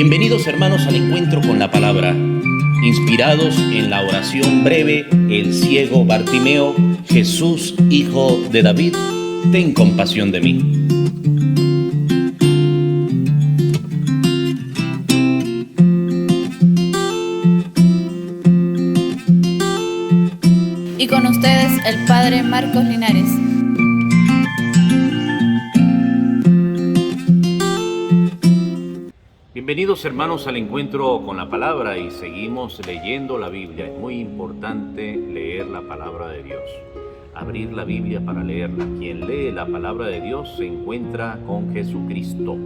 Bienvenidos hermanos al encuentro con la palabra, inspirados en la oración breve, el ciego Bartimeo: Jesús, hijo de David, ten compasión de mí. Y con ustedes el Padre Marcos Linares. Bienvenidos hermanos al encuentro con la palabra y seguimos leyendo la Biblia. Es muy importante leer la palabra de Dios, abrir la Biblia para leerla. Quien lee la palabra de Dios se encuentra con Jesucristo.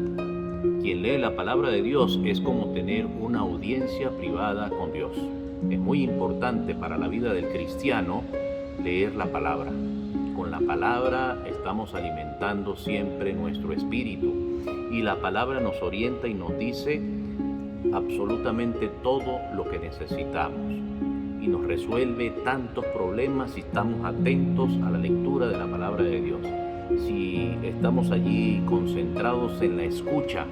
Quien lee la palabra de Dios es como tener una audiencia privada con Dios. Es muy importante para la vida del cristiano leer la palabra. Con la palabra estamos alimentando siempre nuestro espíritu y la palabra nos orienta y nos dice absolutamente todo lo que necesitamos y nos resuelve tantos problemas si estamos atentos a la lectura de la palabra de Dios. Si estamos allí concentrados en la escucha,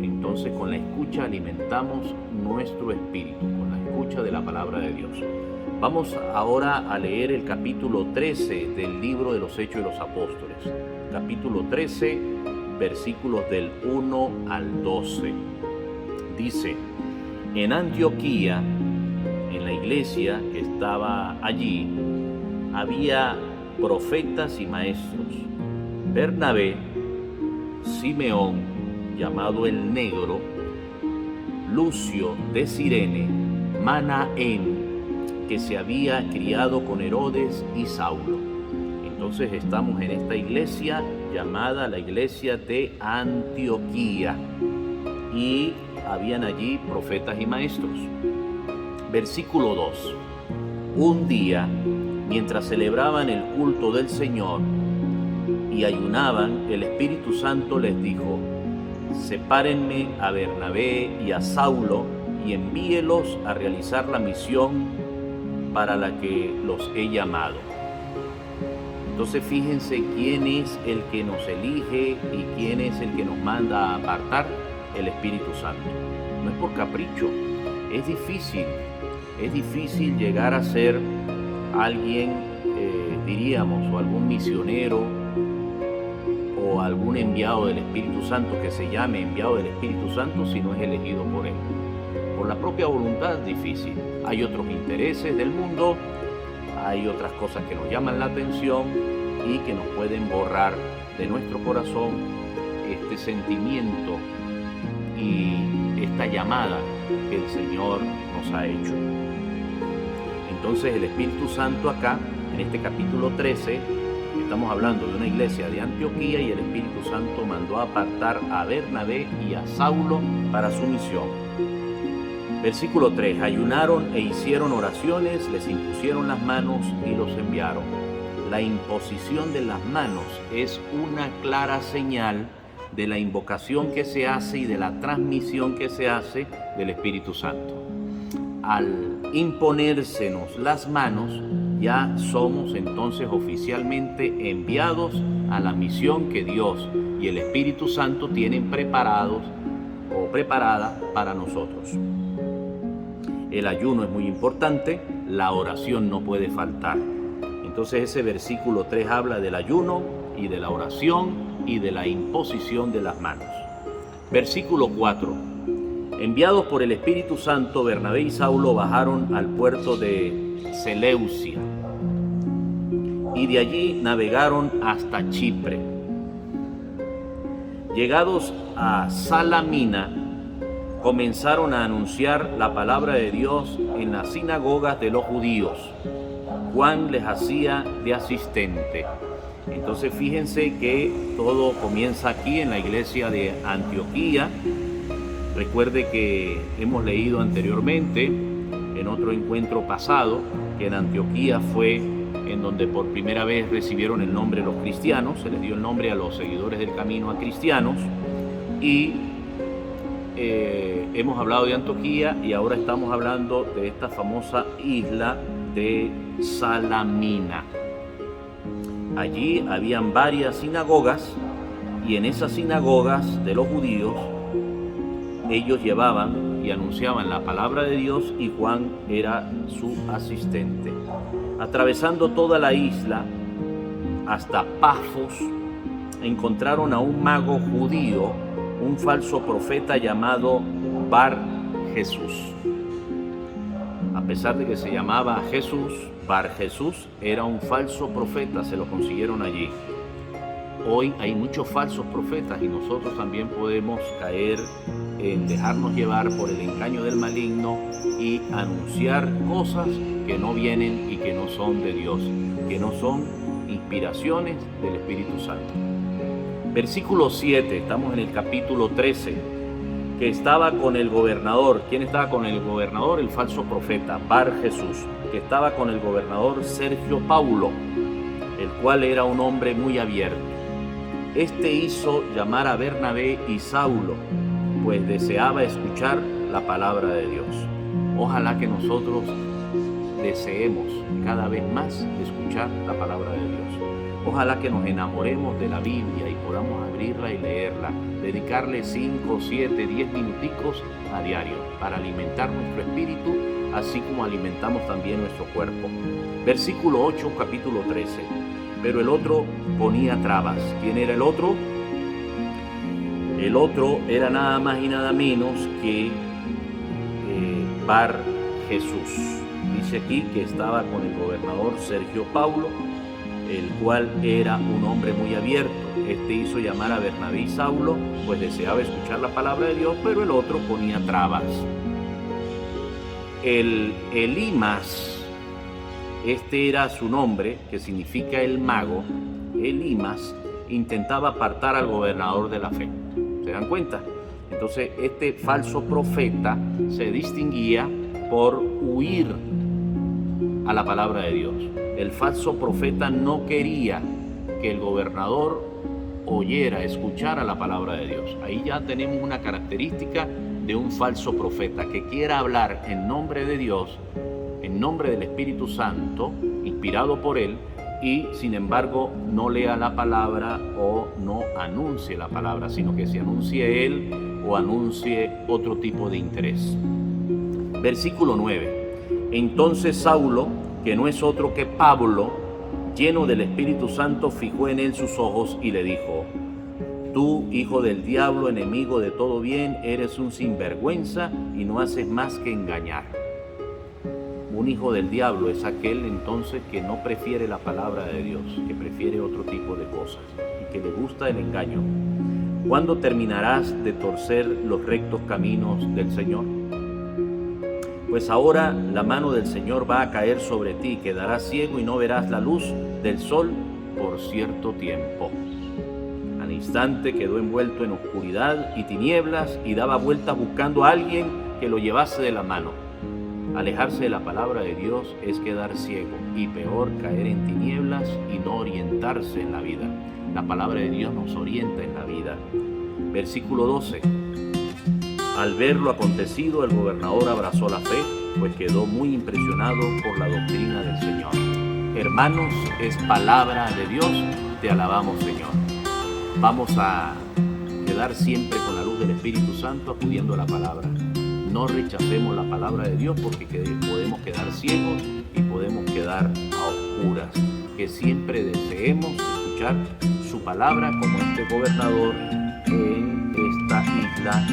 entonces con la escucha alimentamos nuestro espíritu, con la escucha de la palabra de Dios. Vamos ahora a leer el capítulo 13 del libro de los Hechos de los Apóstoles. Capítulo 13, versículos del 1 al 12. Dice: en Antioquía, en la iglesia que estaba allí, había profetas y maestros: Bernabé, Simeón, llamado el Negro, Lucio de Cirene, Manaén, que se había criado con Herodes, y Saulo. Entonces estamos en esta iglesia llamada la iglesia de Antioquía y habían allí profetas y maestros. Versículo 2. Un día, mientras celebraban el culto del Señor y ayunaban, el Espíritu Santo les dijo: sepárenme a Bernabé y a Saulo y envíelos a realizar la misión para la que los he llamado. Entonces fíjense quién es el que nos elige y quién es el que nos manda a apartar: el Espíritu Santo. No es por capricho, es difícil llegar a ser alguien, diríamos, o algún misionero o algún enviado del Espíritu Santo que se llame enviado del Espíritu Santo si no es elegido por él. Por la propia voluntad es difícil. Hay otros intereses del mundo, hay otras cosas que nos llaman la atención y que nos pueden borrar de nuestro corazón este sentimiento y esta llamada que el Señor nos ha hecho. Entonces el Espíritu Santo acá, en este capítulo 13, estamos hablando de una iglesia de Antioquía y el Espíritu Santo mandó a apartar a Bernabé y a Saulo para su misión. Versículo 3. Ayunaron e hicieron oraciones, les impusieron las manos y los enviaron. La imposición de las manos es una clara señal de la invocación que se hace y de la transmisión que se hace del Espíritu Santo. Al imponérsenos las manos, ya somos entonces oficialmente enviados a la misión que Dios y el Espíritu Santo tienen preparados o preparada para nosotros. El ayuno es muy importante, la oración no puede faltar. Entonces ese versículo 3 habla del ayuno y de la oración y de la imposición de las manos. Versículo 4. Enviados por el Espíritu Santo, Bernabé y Saulo bajaron al puerto de Seleucia y de allí navegaron hasta Chipre. Llegados a Salamina, comenzaron a anunciar la palabra de Dios en las sinagogas de los judíos. Juan les hacía de asistente. Entonces fíjense que todo comienza aquí en la iglesia de Antioquía. Recuerde que hemos leído anteriormente, en otro encuentro pasado, que en Antioquía fue en donde por primera vez recibieron el nombre los cristianos. Se les dio el nombre a los seguidores del camino a cristianos. Y hemos hablado de Antioquía y ahora estamos hablando de esta famosa isla de Salamina. Allí habían varias sinagogas y en esas sinagogas de los judíos ellos llevaban y anunciaban la palabra de Dios y Juan era su asistente. Atravesando toda la isla hasta Pafos, encontraron a un mago judío, un falso profeta llamado Bar Jesús. A pesar de que se llamaba Jesús, Bar Jesús era un falso profeta, se lo consiguieron allí. Hoy hay muchos falsos profetas y nosotros también podemos caer en dejarnos llevar por el engaño del maligno y anunciar cosas que no vienen y que no son de Dios, que no son inspiraciones del Espíritu Santo. Versículo 7, estamos en el capítulo 13, que estaba con el gobernador. ¿Quién estaba con el gobernador? El falso profeta, Bar Jesús, que estaba con el gobernador Sergio Paulo, el cual era un hombre muy abierto. Este hizo llamar a Bernabé y Saulo, pues deseaba escuchar la palabra de Dios. Ojalá que nosotros deseemos cada vez más escuchar la palabra de Dios. Ojalá que nos enamoremos de la Biblia y podamos abrirla y leerla, dedicarle 5, 7, 10 minuticos a diario para alimentar nuestro espíritu, así como alimentamos también nuestro cuerpo. Versículo 8, capítulo 13. Pero el otro ponía trabas. ¿Quién era el otro? El otro era nada más y nada menos que Bar Jesús. Dice aquí que estaba con el gobernador Sergio Paulo, el cual era un hombre muy abierto. Este hizo llamar a Bernabé y Saulo, pues deseaba escuchar la palabra de Dios, pero el otro ponía trabas. El Elimas, este era su nombre, que significa el mago. Elimas intentaba apartar al gobernador de la fe. ¿Se dan cuenta? Entonces este falso profeta se distinguía por huir a la palabra de Dios. El falso profeta no quería que el gobernador oyera, escuchara la palabra de Dios. Ahí ya tenemos una característica de un falso profeta que quiera hablar en nombre de Dios, en nombre del Espíritu Santo, inspirado por él, y sin embargo no lea la palabra o no anuncie la palabra, sino que se anuncie él o anuncie otro tipo de interés. Versículo 9. Entonces Saulo, que no es otro que Pablo, lleno del Espíritu Santo, fijó en él sus ojos y le dijo: tú, hijo del diablo, enemigo de todo bien, eres un sinvergüenza y no haces más que engañar. Un hijo del diablo es aquel entonces que no prefiere la palabra de Dios, que prefiere otro tipo de cosas y que le gusta el engaño. ¿Cuándo terminarás de torcer los rectos caminos del Señor? Pues ahora la mano del Señor va a caer sobre ti, quedarás ciego y no verás la luz del sol por cierto tiempo. Al instante quedó envuelto en oscuridad y tinieblas y daba vueltas buscando a alguien que lo llevase de la mano. Alejarse de la palabra de Dios es quedar ciego y peor caer en tinieblas y no orientarse en la vida. La palabra de Dios nos orienta en la vida. Versículo 12. Al ver lo acontecido, el gobernador abrazó la fe, pues quedó muy impresionado por la doctrina del Señor. Hermanos, es palabra de Dios, te alabamos, Señor. Vamos a quedar siempre con la luz del Espíritu Santo acudiendo a la palabra. No rechacemos la palabra de Dios porque podemos quedar ciegos y podemos quedar a oscuras. Que siempre deseemos escuchar su palabra como este gobernador en esta isla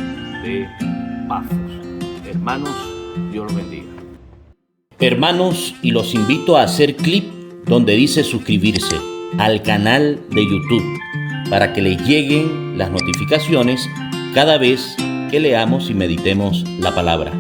de Pafos. Hermanos, Dios los bendiga. Hermanos, y los invito a hacer clic donde dice suscribirse al canal de YouTube para que les lleguen las notificaciones cada vez que leamos y meditemos la palabra.